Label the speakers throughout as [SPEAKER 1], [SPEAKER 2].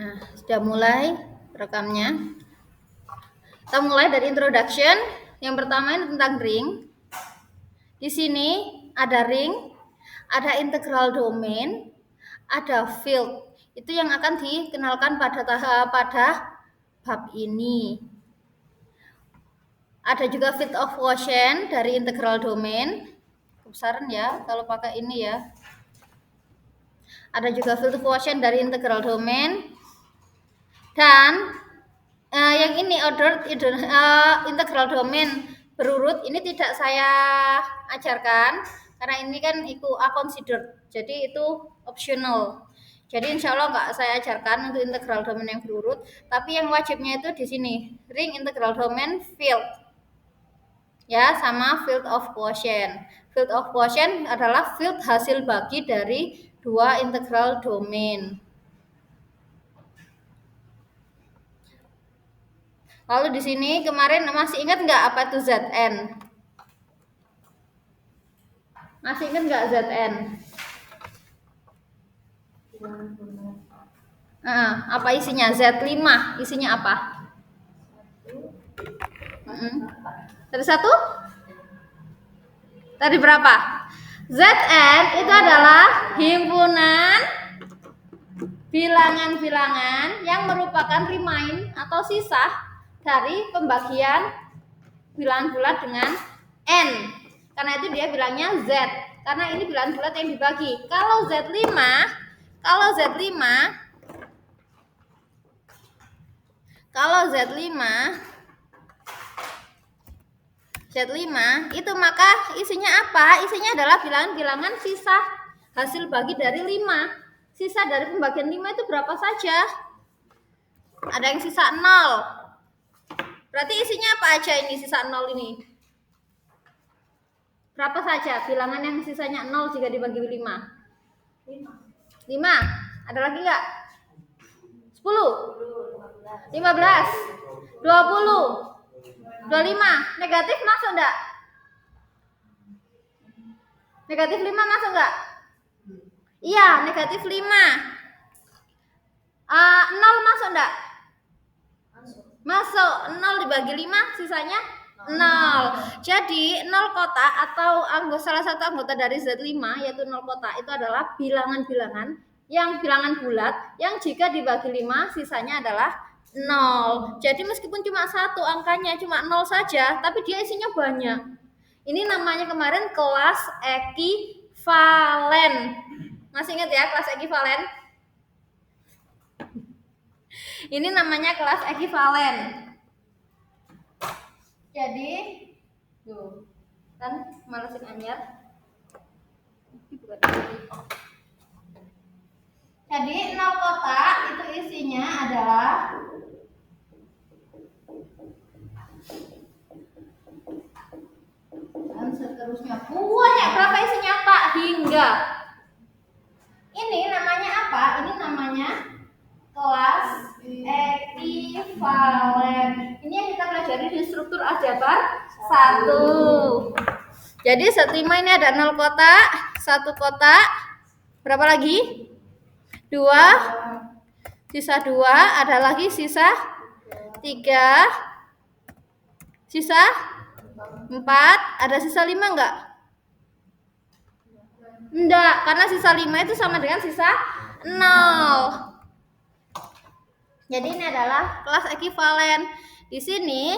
[SPEAKER 1] Nah, sudah mulai rekamnya. Kita mulai dari introduction. Yang pertama ini tentang ring. Di sini ada ring, ada integral domain, ada field. Itu yang akan dikenalkan pada bab ini. Ada juga field of quotient dari integral domain. Kebesaran ya kalau pakai ini ya. Ada juga field of quotient dari integral domain. Dan yang ini ordered integral domain berurut ini tidak saya ajarkan karena ini kan itu considered, jadi itu optional. Jadi insya Allah nggak saya ajarkan untuk integral domain yang berurut, tapi yang wajibnya itu di sini ring integral domain field ya, sama field of quotient. Field of quotient adalah field hasil bagi dari dua integral domain. Lalu di sini kemarin masih ingat nggak apa itu Zn? Masih ingat nggak Zn? Apa isinya? Z5 isinya apa? Tadi satu? Tadi berapa? Zn itu adalah himpunan bilangan-bilangan yang merupakan remain atau sisa dari pembagian bilangan bulat dengan n. Karena itu dia bilangnya Z. Karena ini bilangan bulat yang dibagi. Kalau Z5 itu maka isinya apa? Isinya adalah bilangan-bilangan sisa hasil bagi dari 5. Sisa dari pembagian 5 itu berapa saja? Ada yang sisa 0. Berarti isinya apa aja ini sisa 0 ini? Berapa saja bilangan yang sisanya 0 jika dibagi 5? 5. Ada lagi nggak? 10, 15, 20, 25. Negatif masuk enggak? Negatif 5 masuk enggak? Iya, negatif 5. 0 masuk enggak? Masuk. 0 dibagi 5 sisanya 0. Jadi 0 kotak atau salah satu anggota dari Z5 yaitu 0 kotak itu adalah bilangan-bilangan yang bilangan bulat yang jika dibagi 5 sisanya adalah 0. Jadi meskipun cuma satu angkanya cuma 0 saja, tapi dia isinya banyak. Ini namanya kemarin kelas ekivalen. Masih ingat ya kelas ekivalen? Ini namanya kelas ekivalen. Jadi, tuh, kan malesin anyar. Jadi 0 kotak itu isinya adalah dan seterusnya banyak. Berapa isinya Pak? Hingga ini namanya apa? Ini namanya kelas ekivalen. Ini yang kita pelajari di struktur aljabar 1. Jadi setima ini ada 0 kotak, 1 kotak, berapa lagi? 2, sisa 2, ada lagi sisa 3, sisa 4, ada sisa 5 enggak? Enggak, karena sisa 5 itu sama dengan sisa 0. Jadi ini adalah kelas ekivalen. Di sini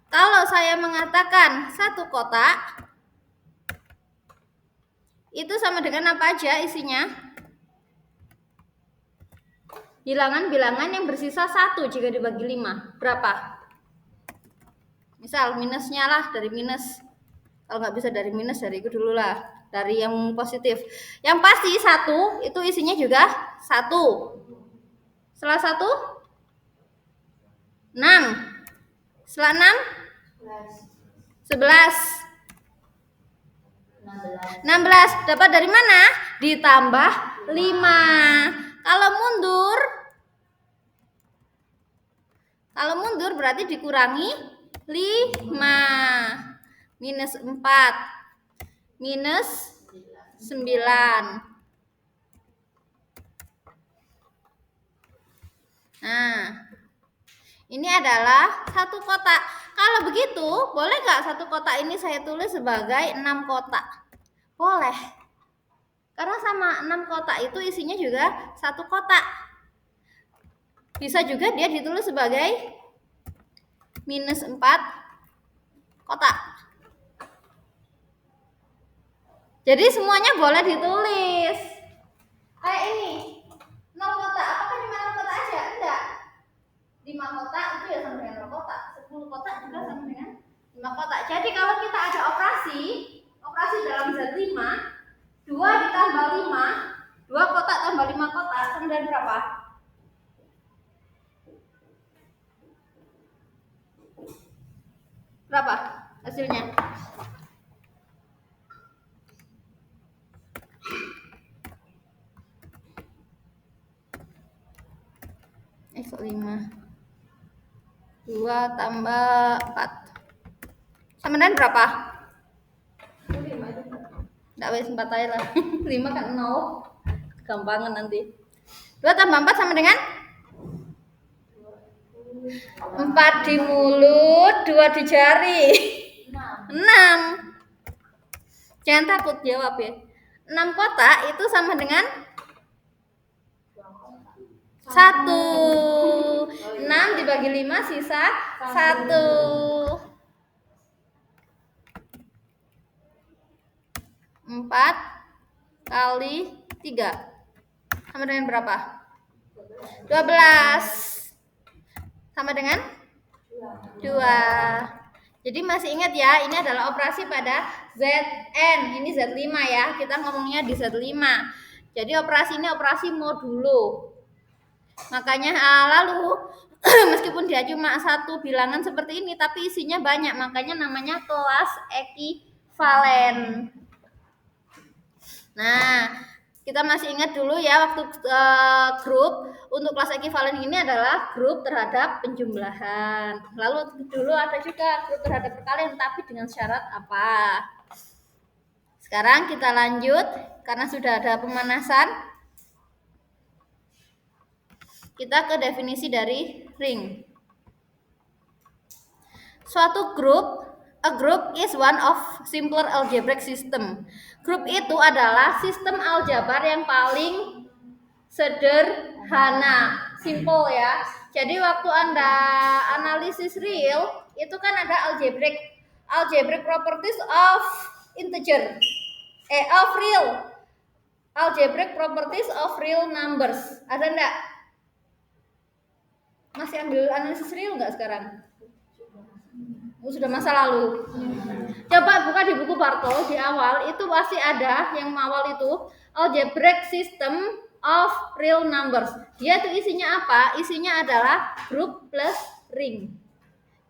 [SPEAKER 1] kalau saya mengatakan 1 kotak itu sama dengan apa aja isinya? Bilangan-bilangan yang bersisa 1 jika dibagi 5. Berapa? Misal minusnya lah, dari minus. Kalau nggak bisa dari minus, dari itu dulu lah. Dari yang positif. Yang pasti 1 itu isinya juga 1. Setelah 1? 6. Setelah 6? 11. 16. Dapat dari mana? Ditambah 5. Kalau mundur berarti dikurangi 5. Minus 4. Minus 9. Nah, ini adalah satu kotak. Kalau begitu, boleh nggak satu kotak ini saya tulis sebagai 6 kotak? Boleh. Karena sama 6 kotak itu isinya juga satu kotak. Bisa juga dia ditulis sebagai minus 4 kotak. Jadi semuanya boleh ditulis. Kayak ini. 0 kotak. Apakah cuma 0 kotak aja? Enggak. 5 kotak itu ya sama dengan 0 kotak. 10 kotak juga sama dengan 5 kotak. Jadi kalau kita ada operasi dalam Z5, 2 ditambah 5, 2 kotak tambah 5 kotak sama dengan berapa? Berapa hasilnya? Kok 5? 2 tambah 4 sama dengan berapa? 5. Nggak wes 4 aja lah. 5 kan 0. Gampangan nanti. 2 tambah 4 sama dengan 4 di mulut, 2 di jari. 6. Jangan takut jawab ya. 6 kotak itu sama dengan 1. 6 dibagi 5 sisa 1. 4 kali 3 sama dengan berapa? 12 sama dengan 2. Jadi masih ingat ya, ini adalah operasi pada Zn. Ini Z5 ya, kita ngomongnya di Z5. Jadi operasi ini operasi modulo. Makanya lalu meskipun dia cuma satu bilangan seperti ini, tapi isinya banyak, makanya namanya kelas ekivalen. Nah, kita masih ingat dulu ya waktu grup untuk kelas ekivalen ini adalah grup terhadap penjumlahan. Lalu dulu ada juga grup terhadap perkalian, tapi dengan syarat apa? Sekarang kita lanjut karena sudah ada pemanasan. Kita ke definisi dari ring. Suatu grup, a group is one of simpler algebraic system. Grup itu adalah sistem aljabar yang paling sederhana, simple ya. Jadi waktu Anda analisis real, itu kan ada algebraic properties of integer. Of real. Algebraic properties of real numbers. Ada enggak? Masih ambil analisis real enggak sekarang? Sudah masa lalu. Coba buka di buku Bartol di awal itu pasti ada yang awal itu algebraic system of real numbers. Dia itu isinya apa? Isinya adalah group plus ring.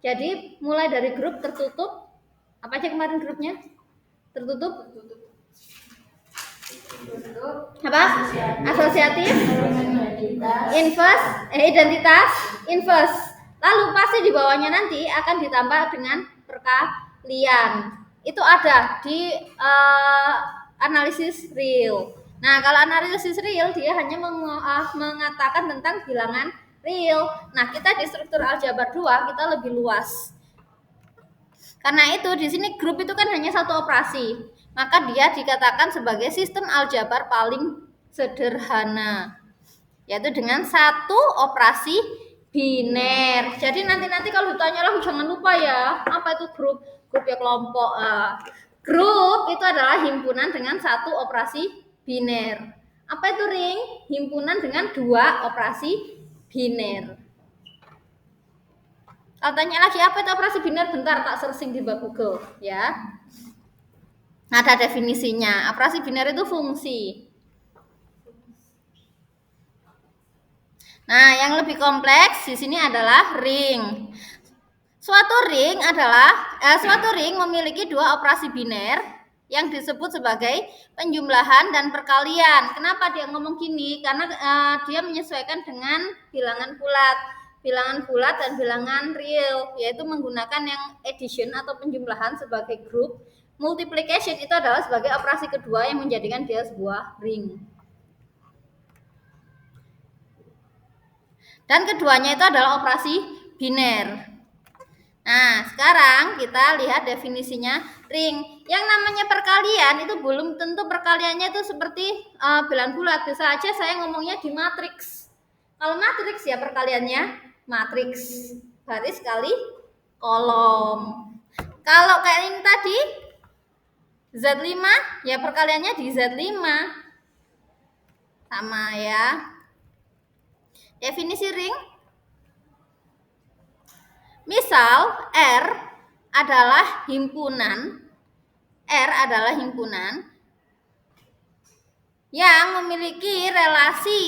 [SPEAKER 1] Jadi mulai dari grup tertutup. Apa aja kemarin grupnya? Tertutup. Apa? Asosiatif. Inverse. Identitas. Inverse. Lalu pasti di bawahnya nanti akan ditambah dengan perkalian. Itu ada di analisis real. Nah, kalau analisis real dia hanya mengatakan tentang bilangan real. Nah, kita di struktur aljabar 2 kita lebih luas. Karena itu di sini grup itu kan hanya satu operasi. Maka dia dikatakan sebagai sistem aljabar paling sederhana. Yaitu dengan satu operasi biner. Jadi nanti kalau ditanya lah jangan lupa ya, apa itu grup? Grup ya kelompok. Grup itu adalah himpunan dengan satu operasi biner. Apa itu ring? Himpunan dengan 2 operasi biner. Kalau tanya lagi apa itu operasi biner, bentar tak searching di Google ya. Ada definisinya. Operasi biner itu fungsi. Nah, yang lebih kompleks di sini adalah ring. Suatu ring memiliki 2 operasi biner yang disebut sebagai penjumlahan dan perkalian. Kenapa dia ngomong gini? Karena dia menyesuaikan dengan bilangan bulat dan bilangan real, yaitu menggunakan yang addition atau penjumlahan sebagai grup. Multiplication itu adalah sebagai operasi kedua yang menjadikan dia sebuah ring. Dan keduanya itu adalah operasi biner. Nah, sekarang kita lihat definisinya ring. Yang namanya perkalian itu belum tentu perkaliannya itu seperti bilangan bulat. Bisa aja saya ngomongnya di matriks. Kalau matriks ya perkaliannya matriks baris kali kolom. Kalau kayak ini tadi Z5 ya perkaliannya di Z5. Sama ya. Definisi ring. Misal R adalah himpunan yang memiliki relasi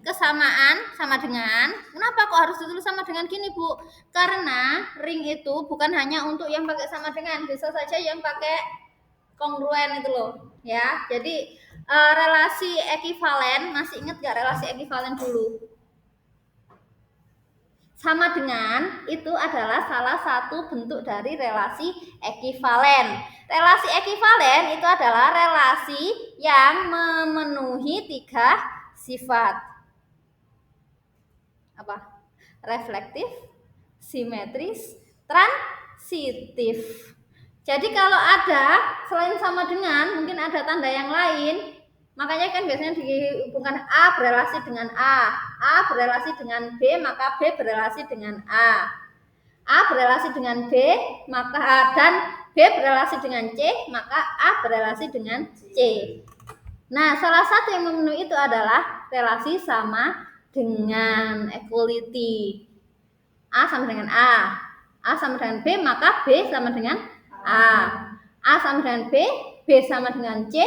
[SPEAKER 1] kesamaan sama dengan, kenapa kok harus ditulis sama dengan gini Bu? Karena ring itu bukan hanya untuk yang pakai sama dengan, bisa saja yang pakai kongruen itu loh ya. Jadi relasi ekivalen, masih ingat gak relasi ekivalen dulu? Sama dengan itu adalah salah satu bentuk dari relasi ekivalen. Relasi ekivalen itu adalah relasi yang memenuhi 3 sifat. Apa? Reflektif, simetris, transitif. Jadi kalau ada selain sama dengan, mungkin ada tanda yang lain. Makanya kan biasanya dihubungkan A berelasi dengan A berelasi dengan B, maka B berelasi dengan A berelasi dengan B, maka dan B berelasi dengan C, maka A berelasi dengan C. Nah, salah satu yang memenuhi itu adalah relasi sama dengan, equality. A sama dengan A sama dengan B, maka B sama dengan A sama dengan B sama dengan C,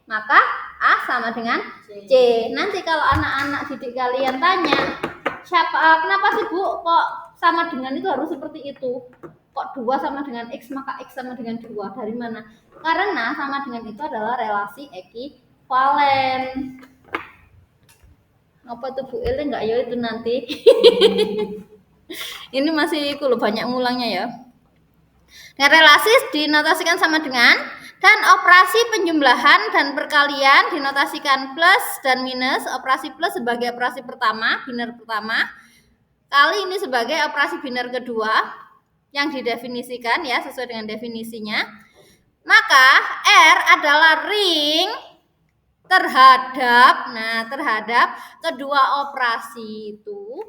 [SPEAKER 1] maka A sama dengan C. Nanti kalau anak-anak didik kalian tanya, kenapa sih Bu kok sama dengan itu harus seperti itu? Kok 2 sama dengan X maka X sama dengan 2? Dari mana? Karena sama dengan itu adalah relasi ekivalen. Apa tuh Bu Ele enggak ya itu nanti? Ini masih banyak ngulangnya ya. Nah, relasi dinotasikan sama dengan, dan operasi penjumlahan dan perkalian dinotasikan plus dan minus. Operasi plus sebagai operasi pertama, biner pertama. Kali ini sebagai operasi biner kedua yang didefinisikan ya sesuai dengan definisinya. Maka R adalah ring terhadap kedua operasi itu.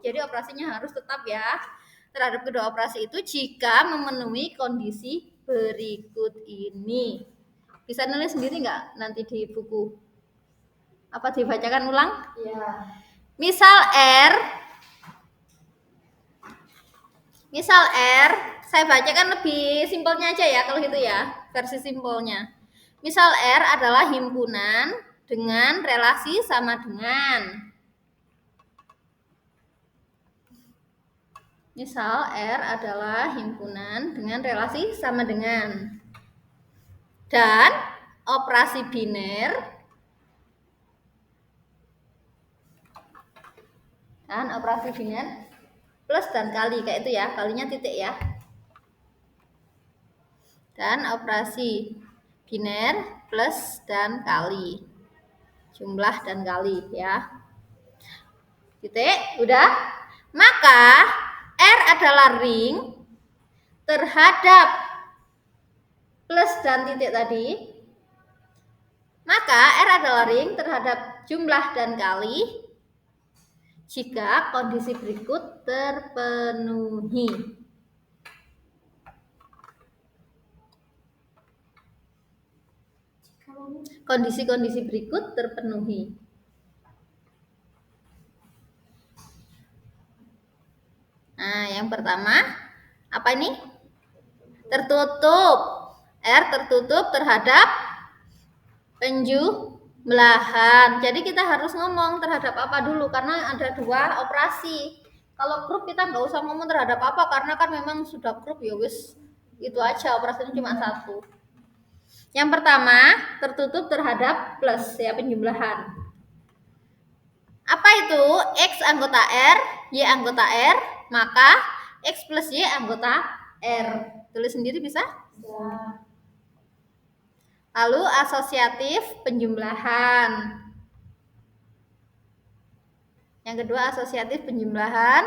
[SPEAKER 1] Jadi operasinya harus tetap ya terhadap kedua operasi itu jika memenuhi kondisi berikut ini. Bisa nulis sendiri nggak nanti di buku? Apa dibacakan ulang? Ya. Misal R, saya bacakan lebih simpelnya aja ya kalau gitu ya, versi simpelnya. Misal R adalah himpunan dengan relasi sama dengan. Misal R adalah himpunan dengan relasi sama dengan. Dan operasi biner plus dan kali kayak itu ya, kalinya titik ya. Dan operasi biner plus dan kali. Jumlah dan kali ya. Titik, udah? Maka R adalah ring terhadap plus dan titik tadi. Maka R adalah ring terhadap jumlah dan kali jika kondisi berikut terpenuhi. Kondisi-kondisi berikut terpenuhi. Nah, yang pertama apa ini? Tertutup. R tertutup terhadap penjumlahan. Jadi kita harus ngomong terhadap apa dulu karena ada 2 operasi. Kalau grup kita nggak usah ngomong terhadap apa karena kan memang sudah grup ya wis itu aja, operasinya cuma 1. Yang pertama tertutup terhadap plus ya, penjumlahan. Apa itu? X anggota R, Y anggota R, maka X plus Y anggota R. Tulis sendiri bisa? Bisa. Lalu asosiatif penjumlahan. Yang kedua asosiatif penjumlahan.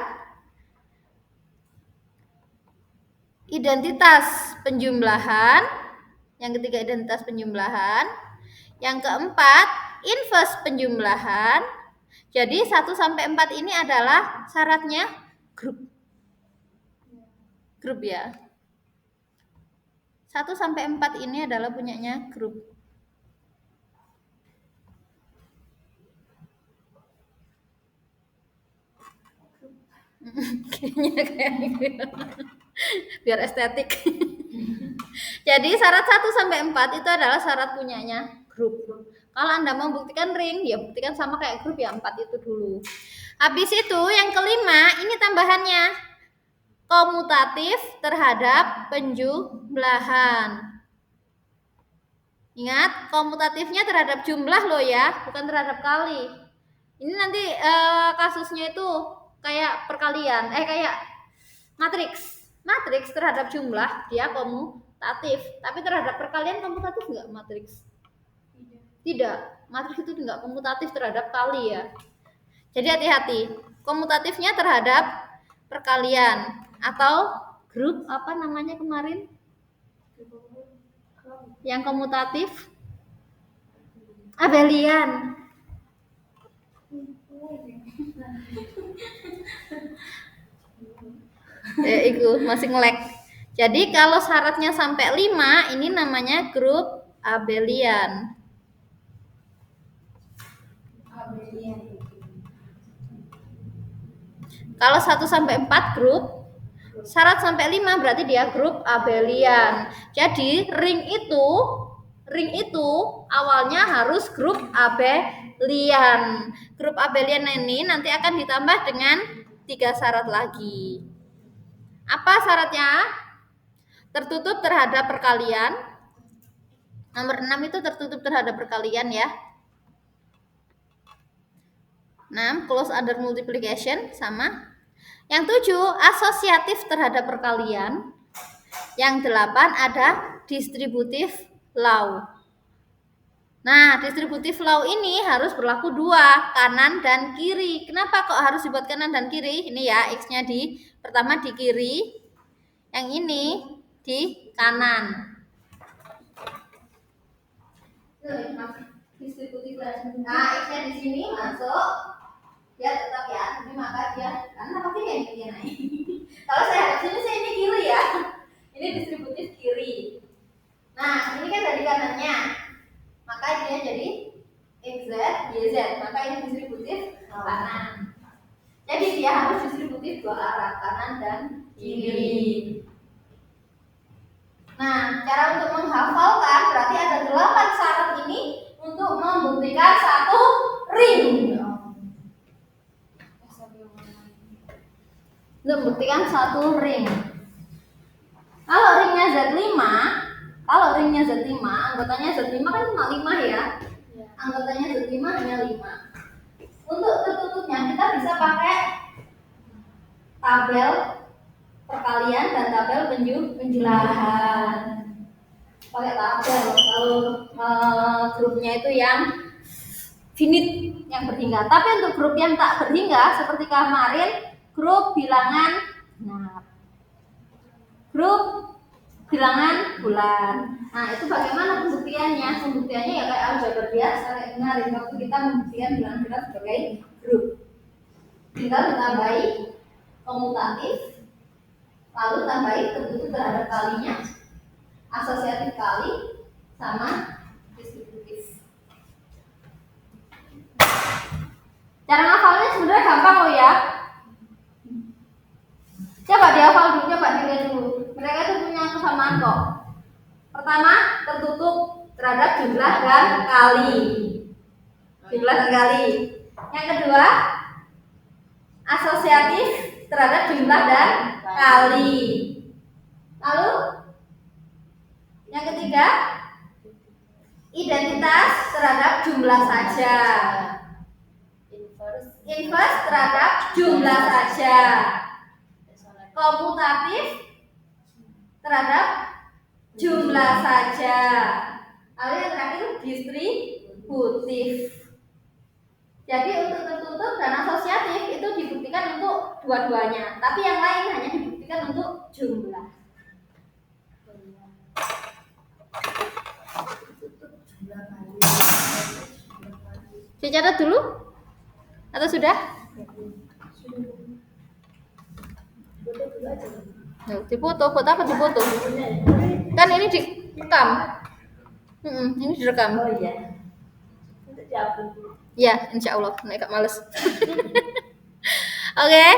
[SPEAKER 1] Identitas penjumlahan. Yang ketiga identitas penjumlahan. Yang keempat inverse penjumlahan. Jadi 1 sampai 4 ini adalah syaratnya grup. Grup ya. 1 sampai 4 ini adalah punyanya grup. Kayaknya kayak gitu. Biar estetik. Jadi syarat 1 sampai 4 itu adalah syarat punyanya grup. Kalau Anda mau buktikan ring, ya buktikan sama kayak grup ya 4 itu dulu. Habis itu yang kelima, ini tambahannya. Komutatif terhadap penjumlahan. Ingat, komutatifnya terhadap jumlah loh ya, bukan terhadap kali. Ini nanti kasusnya itu kayak perkalian, kayak matriks. Matriks terhadap jumlah dia komutatif, tapi terhadap perkalian komutatif nggak matriks? Tidak, matriks itu nggak komutatif terhadap kali ya. Jadi hati-hati, komutatifnya terhadap perkalian atau grup apa namanya kemarin? Yang komutatif abelian. Itu masih nge-lag. Jadi kalau syaratnya sampai 5 ini namanya grup abelian. Kalau 1 sampai 4 grup, syarat sampai 5 berarti dia grup abelian. Jadi ring itu awalnya harus grup abelian. Grup abelian ini nanti akan ditambah dengan 3 syarat lagi. Apa syaratnya? Tertutup terhadap perkalian. Nomor 6 itu tertutup terhadap perkalian ya. 6 close under multiplication sama. Yang 7 asosiatif terhadap perkalian. Yang 8 ada distributive law. Nah, distributive law ini harus berlaku 2, kanan dan kiri. Kenapa kok harus dibuat kanan dan kiri? Ini ya, X-nya pertama di kiri, yang ini di kanan. Nah, X-nya di sini masuk, dia tetap ya, tapi maka dia karena pasti kayak gini naik. Kalau saya sini saya ini kiri ya, ini distributif kiri. Nah, ini kan dari kanannya, maka dia jadi XZ, YZ, maka ini distributif kanan. Jadi dia harus distributif 2 arah, kanan dan kiri. Nah, cara untuk menghafalkan berarti ada 8 syarat ini untuk membuktikan satu ring. Untuk membuktikan satu ring. Kalau ringnya Z5, anggotanya Z5 kan cuma 5 ya. Anggotanya Z5 hanya 5. Untuk tertutupnya kita bisa pakai tabel perkalian dan tabel penjumlahan. Pakai tabel kalau grupnya itu yang finite, yang berhingga. Tapi untuk grup yang tak berhingga seperti kemarin, grup bilangan genap, grup bilangan bulan. Nah, itu bagaimana pembuktiannya? Pembuktiannya ya kayak aljabar biasa kayak kemarin waktu kita membuktikan bilangan genap sebagai grup. Tinggal ditambahi komutatif, lalu tambahi tertutup terhadap kalinya, asosiatif kali, sama distributif. Cara ngafalnya sebenarnya gampang loh ya. Coba dihafal dulu, coba dilihat dulu. Mereka itu punya kesamaan kok. Pertama, tertutup terhadap jumlah dan kali. Jumlah dan kali. Yang kedua, asosiatif terhadap jumlah dan kali. Lalu yang ketiga, identitas terhadap jumlah saja. Inverse terhadap jumlah saja. Komutatif terhadap jumlah saja. Lalu yang terakhir distributif. Jadi untuk tertutup dan asosiatif asosiatif itu dibuktikan untuk dua-duanya, tapi yang lain hanya dibuktikan untuk jumlah. Dicatat dulu atau sudah? Dipoto, buat apa dipoto? Kan ini direkam. Ini direkam.
[SPEAKER 2] Oh iya.
[SPEAKER 1] Ya, insya Allah. Nek gak males. Oke.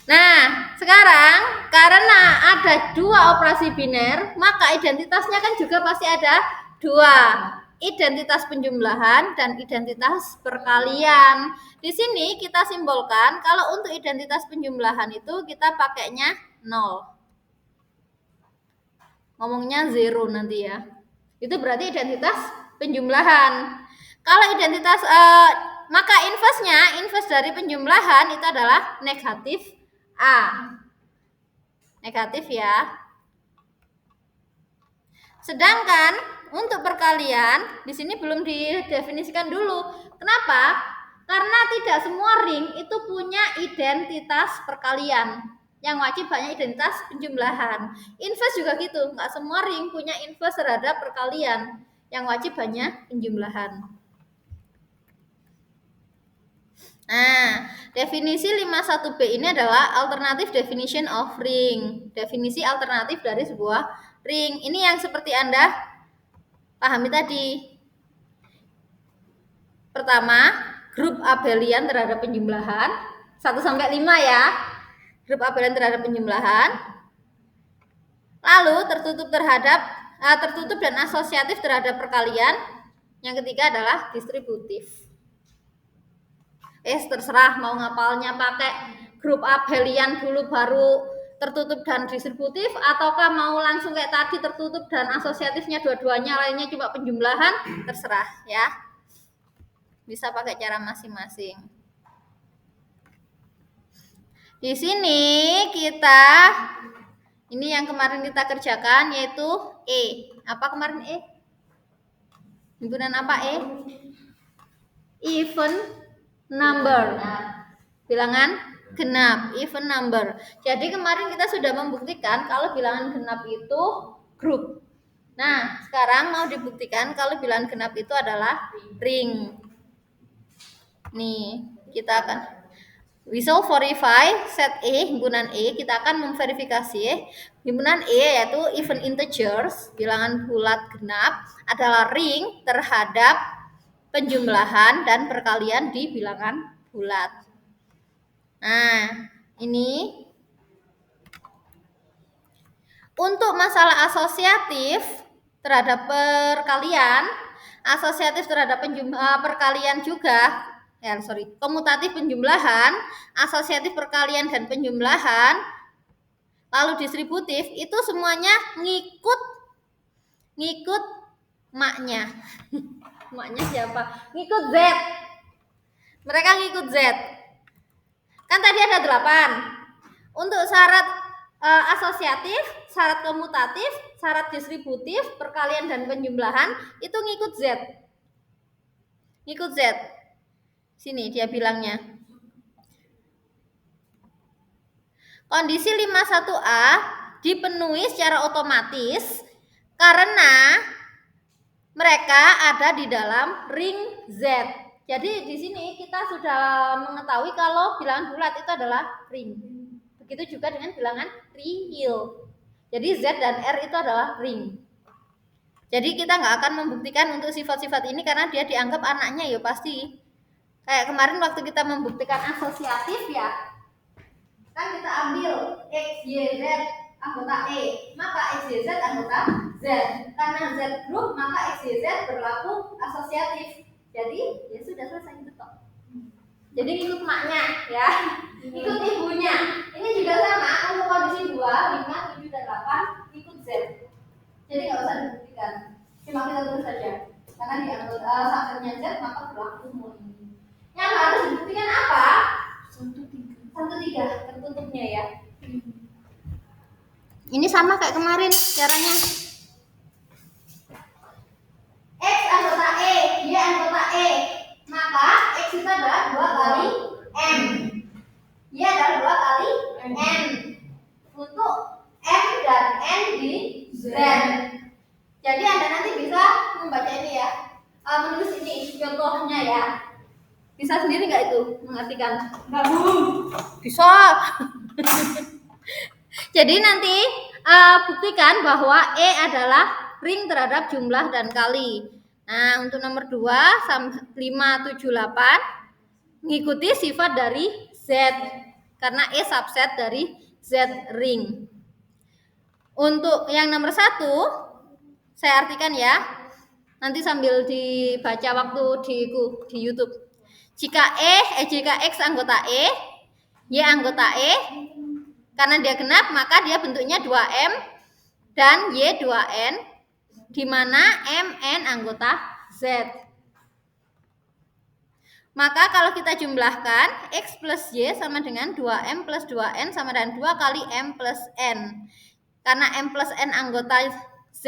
[SPEAKER 1] Nah, sekarang karena ada dua operasi biner, maka identitasnya kan juga pasti ada dua. Identitas penjumlahan dan identitas perkalian. Di sini kita simbolkan kalau untuk identitas penjumlahan itu kita pakainya 0. Ngomongnya 0 nanti ya. Itu berarti identitas penjumlahan. Kalau identitas maka inverse dari penjumlahan itu adalah negatif A. Negatif ya. Sedangkan untuk perkalian di sini belum didefinisikan dulu. Kenapa? Karena tidak semua ring itu punya identitas perkalian. Yang wajib hanya identitas penjumlahan. Inverse juga gitu, nggak semua ring punya inverse terhadap perkalian. Yang wajib hanya penjumlahan. Nah, definisi 51B ini adalah alternative definition of ring. Definisi alternatif dari sebuah ring. Ini yang seperti Anda pahami tadi. Pertama, grup abelian terhadap penjumlahan 1 sampai 5 ya. Grup abelian terhadap penjumlahan. Lalu tertutup dan asosiatif terhadap perkalian. Yang ketiga adalah distributif. Terserah mau ngapalnya pakai grup abelian dulu baru tertutup dan distributif, ataukah mau langsung kayak tadi tertutup dan asosiatifnya dua-duanya, lainnya cuma penjumlahan, terserah ya. Bisa pakai cara masing-masing. Di sini ini yang kemarin kita kerjakan yaitu E. Apa kemarin E? Himpunan apa E? Even number. Bilangan genap, even number. Jadi kemarin kita sudah membuktikan kalau bilangan genap itu grup. Nah, sekarang mau dibuktikan kalau bilangan genap itu adalah ring. Nih, kita akan we shall verify set E, himpunan E. Kita akan memverifikasi himpunan E yaitu even integers, bilangan bulat genap adalah ring terhadap penjumlahan dan perkalian di bilangan bulat. Nah, ini untuk masalah asosiatif terhadap perkalian, asosiatif terhadap perkalian juga, komutatif penjumlahan, asosiatif perkalian dan penjumlahan, lalu distributif itu semuanya ngikut maknya. Maknya siapa? Ngikut Z. Mereka ngikut Z. Kan tadi ada 8. Untuk syarat asosiatif, syarat komutatif, syarat distributif, perkalian dan penjumlahan itu ngikut Z. Ngikut Z. Sini dia bilangnya. Kondisi 51A dipenuhi secara otomatis karena mereka ada di dalam ring Z. Jadi di sini kita sudah mengetahui kalau bilangan bulat itu adalah ring. Begitu juga dengan bilangan real. Jadi Z dan R itu adalah ring. Jadi kita nggak akan membuktikan untuk sifat-sifat ini karena dia dianggap anaknya ya pasti. Kayak kemarin waktu kita membuktikan asosiatif ya, kan kita ambil X, Y, Z anggota E, maka X, Y, Z anggota Z. Karena Z grup, maka X, Y, Z berlaku asosiatif. Jadi ya sudah selesai itu kok. Jadi ikut maknya ya, ikut ibunya. Ini juga sama, untuk kondisi 2, 5, 7, dan 8 ikut Z. Jadi nggak usah dibuktikan, cuma kita terus saja. Karena di anggota subsetnya Z maka berlaku semua ini. Yang harus dibuktikan apa? 1, 3 tertutupnya ya. Ini sama kayak kemarin caranya. X anggota E, Y anggota E, maka X itu adalah 2 kali M. Bisa sendiri nggak itu mengartikan?
[SPEAKER 2] Nggak, Bu.
[SPEAKER 1] Bisa. Jadi nanti buktikan bahwa E adalah ring terhadap jumlah dan kali. Nah, untuk nomor 2, 5, 7, 8 mengikuti sifat dari Z. Karena E subset dari Z ring. Untuk yang nomor 1, saya artikan ya. Nanti sambil dibaca waktu di YouTube. Jika X anggota E, Y anggota E, karena dia genap, maka dia bentuknya 2M dan Y 2N, di mana MN anggota Z. Maka kalau kita jumlahkan, X plus Y sama dengan 2M plus 2N sama dengan 2 kali M plus N. Karena M plus N anggota Z,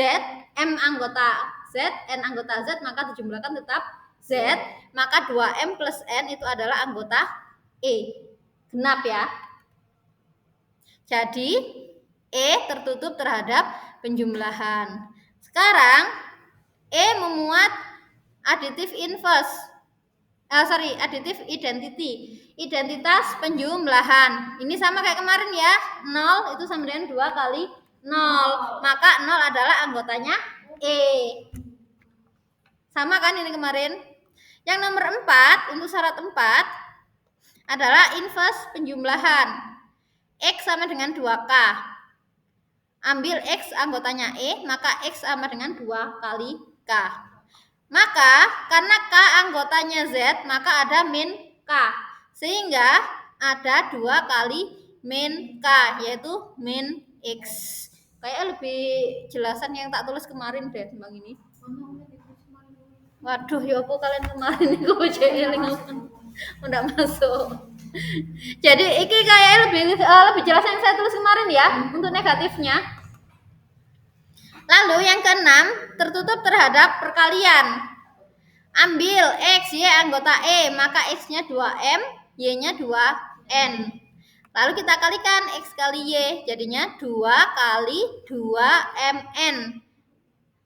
[SPEAKER 1] M anggota Z, N anggota Z, maka dijumlahkan tetap Z. Maka 2M plus N itu adalah anggota E. Genap ya. Jadi E tertutup terhadap penjumlahan. Sekarang E memuat additive inverse. Additive identity. Identitas penjumlahan. Ini sama kayak kemarin ya. 0 itu sama dengan 2 kali 0. Maka 0 adalah anggotanya E. Sama kan ini kemarin? Yang nomor 4, untuk syarat 4 adalah inverse penjumlahan. X sama dengan 2K. Ambil X anggotanya E, maka X sama dengan 2 kali K. Maka karena K anggotanya Z, maka ada min K. Sehingga ada 2 kali min K, yaitu min X. Kayak lebih jelasan yang tak tulis kemarin deh, Bang ini. Waduh, ya apa kalian kemarin itu udah masuk. Jadi ini kayak lebih jelas yang saya tulis kemarin ya, untuk negatifnya. Lalu yang keenam, tertutup terhadap perkalian. Ambil X, Y anggota E, maka X-nya 2M, Y-nya 2N. Lalu kita kalikan X kali Y, jadinya 2 kali 2MN.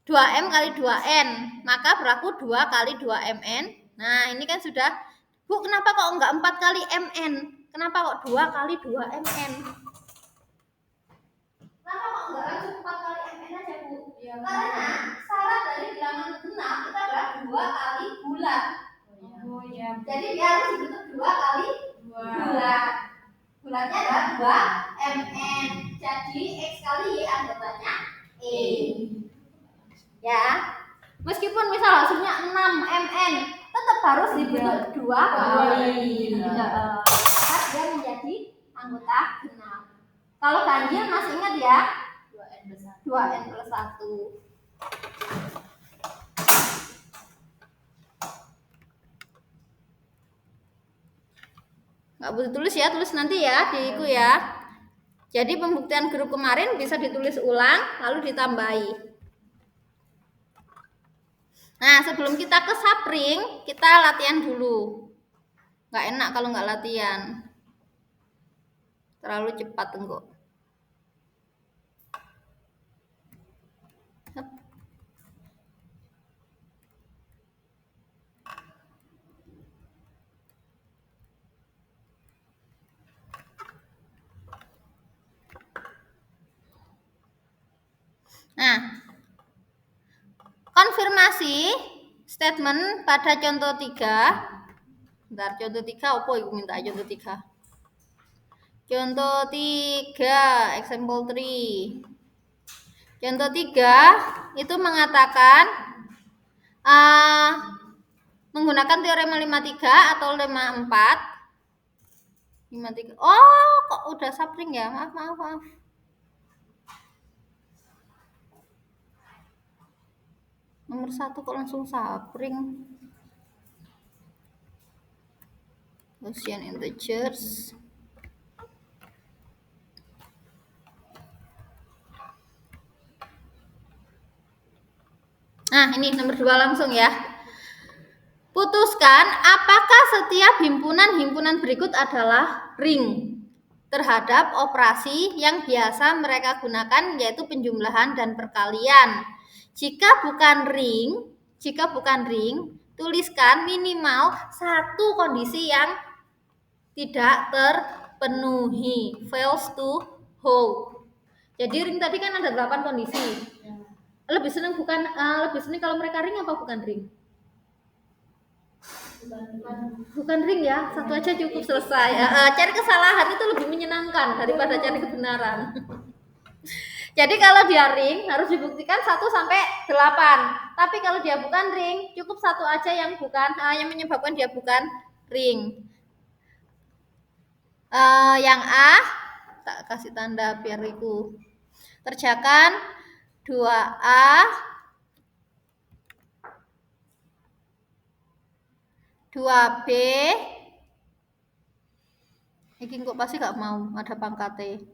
[SPEAKER 1] 2M kali 2N, maka berlaku 2 kali 2MN. Nah, ini kan sudah, Bu, kenapa kok enggak 4 kali MN? Kenapa kok 2 kali 2MN? Kenapa kok enggak langsung 4 kali MN aja, Bu? Ya, karena syarat dari bilangan genap itu adalah 2 kali bulat.
[SPEAKER 2] Oh iya.
[SPEAKER 1] Jadi dia harus dibentuk 2 kali bulat. Bulatnya adalah 2 MN. Jadi X kali Y anggotanya E. Ya, meskipun misal hasilnya 6 MN, tetap harus dibentuk 2 kali. Maka dia menjadi anggota genap. Kalau ganjil masih ingat ya? 2N plus 1. Nggak boleh tulis ya, tulis nanti ya di iku ya. Jadi pembuktian grup kemarin bisa ditulis ulang lalu ditambahi. Nah, sebelum kita ke sapring, kita latihan dulu. Nggak enak kalau nggak latihan. Terlalu cepat enggak. Nah, konfirmasi statement pada contoh 3. Bentar, contoh 3 apa ibu minta contoh 3? Contoh 3, example 3. Contoh 3 itu mengatakan menggunakan teorema 53 atau lemma 4. 53. Oh, kok udah sapring ya? Maaf. Nomor 1 kok langsung sapring. Gaussian integers. Nah, ini nomor 2 langsung ya. Putuskan apakah setiap himpunan-himpunan berikut adalah ring terhadap operasi yang biasa mereka gunakan, yaitu penjumlahan dan perkalian. Jika bukan ring, tuliskan minimal satu kondisi yang tidak terpenuhi, fails to hold. Jadi ring tadi kan ada 8 kondisi. Lebih seneng kalau mereka ring apa bukan ring? Bukan ring ya, satu aja cukup selesai. Cari kesalahan itu lebih menyenangkan daripada cari kebenaran. Jadi kalau dia ring harus dibuktikan 1 sampai 8. Tapi kalau dia bukan ring, cukup satu aja yang bukan yang menyebabkan dia bukan ring. Yang A tak kasih tanda biar iku kerjakan 2A 2B iki kok pasti gak mau ada pangkatnya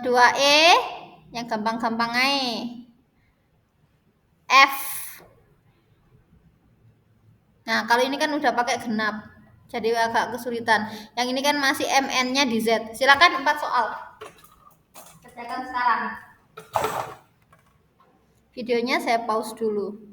[SPEAKER 1] 2E yang gampang-gampang aja F. Nah kalau ini kan udah pakai genap jadi agak kesulitan. Yang ini kan masih MN nya di Z. Silakan 4 soal kerjakan sekarang. Videonya saya pause dulu.